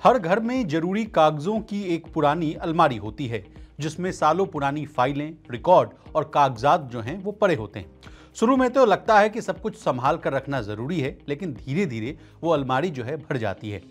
हर घर में जरूरी कागजों की एक पुरानी अलमारी होती है जिसमें सालों पुरानी फाइलें, रिकॉर्ड और कागजात जो हैं वो पड़े होते हैं। शुरू में तो लगता है कि सब कुछ संभाल कर रखना जरूरी है, लेकिन धीरे धीरे वो अलमारी जो है भर जाती है।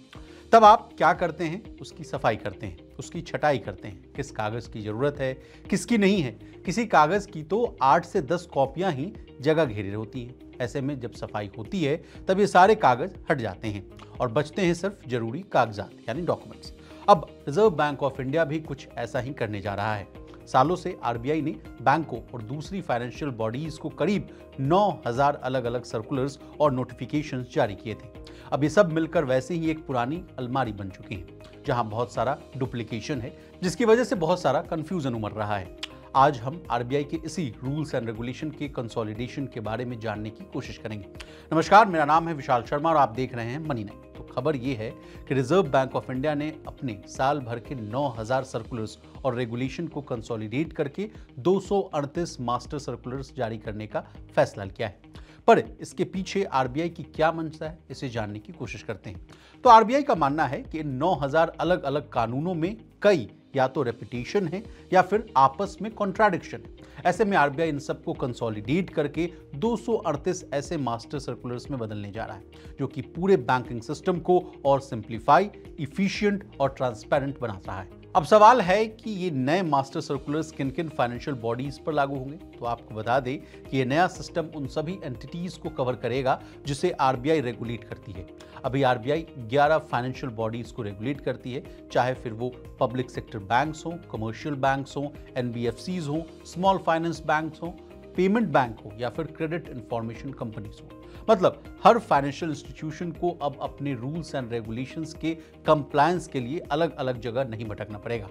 तब आप क्या करते हैं? उसकी सफाई करते हैं, उसकी छटाई करते हैं। किस कागज की जरूरत है, किसकी नहीं है। किसी कागज की तो 8 से 10 कॉपियां ही जगह घेरे होती हैं। ऐसे में जब सफाई होती है तब ये सारे कागज हट जाते हैं और बचते हैं सिर्फ जरूरी कागजात यानी डॉक्यूमेंट्स। अब रिजर्व बैंक ऑफ इंडिया भी कुछ ऐसा ही करने जा रहा है। सालों से आरबीआई ने बैंकों और दूसरी फाइनेंशियल बॉडीज को करीब 9000 अलग अलग सर्कुलर्स और नोटिफिकेशंस जारी किए थे। अब ये सब मिलकर वैसे ही एक पुरानी अलमारी बन चुकी है जहां बहुत सारा डुप्लीकेशन है, जिसकी वजह से बहुत सारा कंफ्यूजन उमड़ रहा है। आज हम आरबीआई के इसी रूल्स एंड रेगुलेशन के कंसोलिडेशन के बारे में जानने की कोशिश करेंगे। नमस्कार, मेरा नाम है विशाल शर्मा और आप देख रहे हैं मनी नाइन। तो खबर ये है कि रिजर्व बैंक ऑफ इंडिया ने अपने साल भर के 9000 सर्कुलर्स और रेगुलेशन को कंसोलिडेट करके 238 मास्टर सर्कुलर्स जारी करने का फैसला किया है। पर इसके पीछे आरबीआई की क्या मंशा है, इसे जानने की कोशिश करते हैं। तो आरबीआई का मानना है कि इन 9000 अलग अलग कानूनों में कई या तो रेपिटेशन है या फिर आपस में कॉन्ट्राडिक्शन है। ऐसे में आरबीआई इन सबको कंसोलिडेट करके 238 ऐसे मास्टर सर्कुलर्स में बदलने जा रहा है जो कि पूरे बैंकिंग सिस्टम को और सिंप्लीफाई, इफिशिएंट और ट्रांसपेरेंट बना रहा है। अब सवाल है कि ये नए मास्टर सर्कुलर्स किन किन फाइनेंशियल बॉडीज पर लागू होंगे। तो आपको बता दें कि ये नया सिस्टम उन सभी एंटिटीज को कवर करेगा जिसे आरबीआई रेगुलेट करती है। अभी आरबीआई 11 फाइनेंशियल बॉडीज को रेगुलेट करती है, चाहे फिर वो पब्लिक सेक्टर बैंक्स हों, कमर्शियल बैंक्स हों, एनबीएफसीज हों, स्मॉल फाइनेंस बैंक्स हों, पेमेंट बैंक हो या फिर क्रेडिट इंफॉर्मेशन कंपनीज हो। मतलब हर फाइनेंशियल इंस्टीट्यूशन को अब अपने रूल्स एंड रेगुलेशंस के कंप्लायंस के लिए अलग अलग जगह नहीं भटकना पड़ेगा।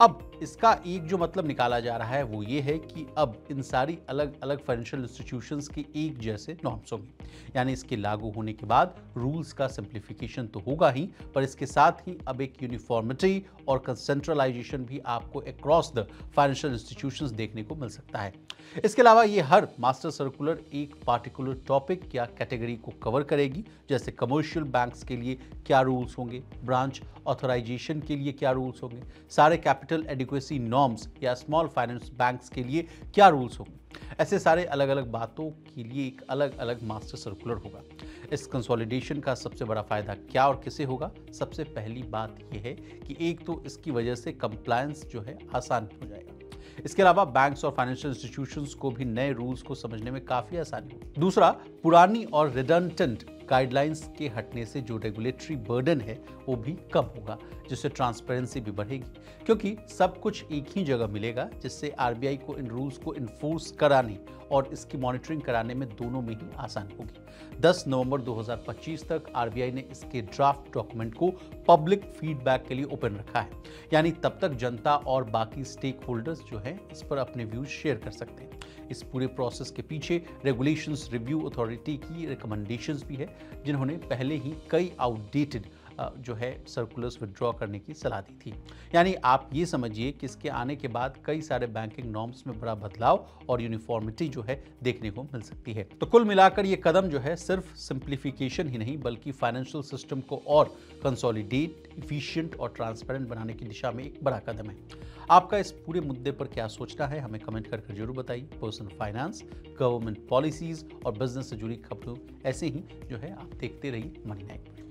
अब इसका एक जो मतलब निकाला जा रहा है वो ये है कि अब इन सारी अलग अलग फाइनेंशियल इंस्टीट्यूशंस के एक जैसे नॉर्म्स होंगे। यानी इसके लागू होने के बाद रूल्स का सिंप्लीफिकेशन तो होगा ही, पर इसके साथ ही अब एक यूनिफॉर्मिटी और सेंट्रलाइजेशन भी आपको अक्रॉस द फाइनेंशियल इंस्टीट्यूशंस देखने को मिल सकता है। इसके अलावा ये हर मास्टर सर्कुलर एक पार्टिकुलर टॉपिक या कैटेगरी को कवर करेगी, जैसे कमर्शियल बैंक्स के लिए क्या रूल्स होंगे, ब्रांच ऑथराइजेशन के लिए क्या रूल्स होंगे, सारे कैपिटल एडिक्वेसी नॉर्म्स या स्मॉल फाइनेंस बैंक्स के लिए क्या रूल्स होंगे। ऐसे सारे अलग अलग बातों के लिए एक अलग अलग मास्टर सर्कुलर होगा। इस कंसोलिडेशन का सबसे बड़ा फायदा क्या और किसे होगा? सबसे पहली बात यह है कि एक तो इसकी वजह से कंप्लायंस जो है आसान हो जाएगा। इसके अलावा बैंक्स और फाइनेंशियल इंस्टीट्यूशंस को भी नए रूल्स को समझने में काफी आसानी होगी। दूसरा, पुरानी और रिडंडेंट गाइडलाइंस के हटने से जो रेगुलेटरी बर्डन है वो भी कम होगा, जिससे ट्रांसपेरेंसी भी बढ़ेगी, क्योंकि सब कुछ एक ही जगह मिलेगा, जिससे आरबीआई को इन रूल्स को इन्फोर्स कराने और इसकी मॉनिटरिंग कराने में दोनों में ही आसानी होगी। 10 नवंबर 2025 तक आरबीआई ने इसके ड्राफ्ट डॉक्यूमेंट को पब्लिक फीडबैक के लिए ओपन रखा है, यानी तब तक जनता और बाकी स्टेक होल्डर्स जो है इस पर अपने व्यूज शेयर कर सकते हैं। इस पूरे प्रोसेस के पीछे रेगुलेशंस रिव्यू अथॉरिटी की रिकमेंडेशंस भी है, जिन्होंने पहले ही कई आउटडेटेड जो है सर्कुलर्स विड्रॉ करने की सलाह दी थी। यानी आप ये समझिए कि इसके आने के बाद कई सारे बैंकिंग नॉर्म्स में बड़ा बदलाव और यूनिफॉर्मिटी जो है देखने को मिल सकती है। तो कुल मिलाकर ये कदम जो है सिर्फ सिंप्लीफिकेशन ही नहीं, बल्कि फाइनेंशियल सिस्टम को और कंसोलिडेट, इफिशिएंट और ट्रांसपेरेंट बनाने की दिशा में एक बड़ा कदम है। आपका इस पूरे मुद्दे पर क्या सोचना है, हमें कमेंट करके जरूर बताइए। पर्सनल फाइनेंस, गवर्नमेंट पॉलिसीज और बिजनेस से जुड़ी खबरों ऐसे ही जो है आप देखते रहिए मनी नाइन।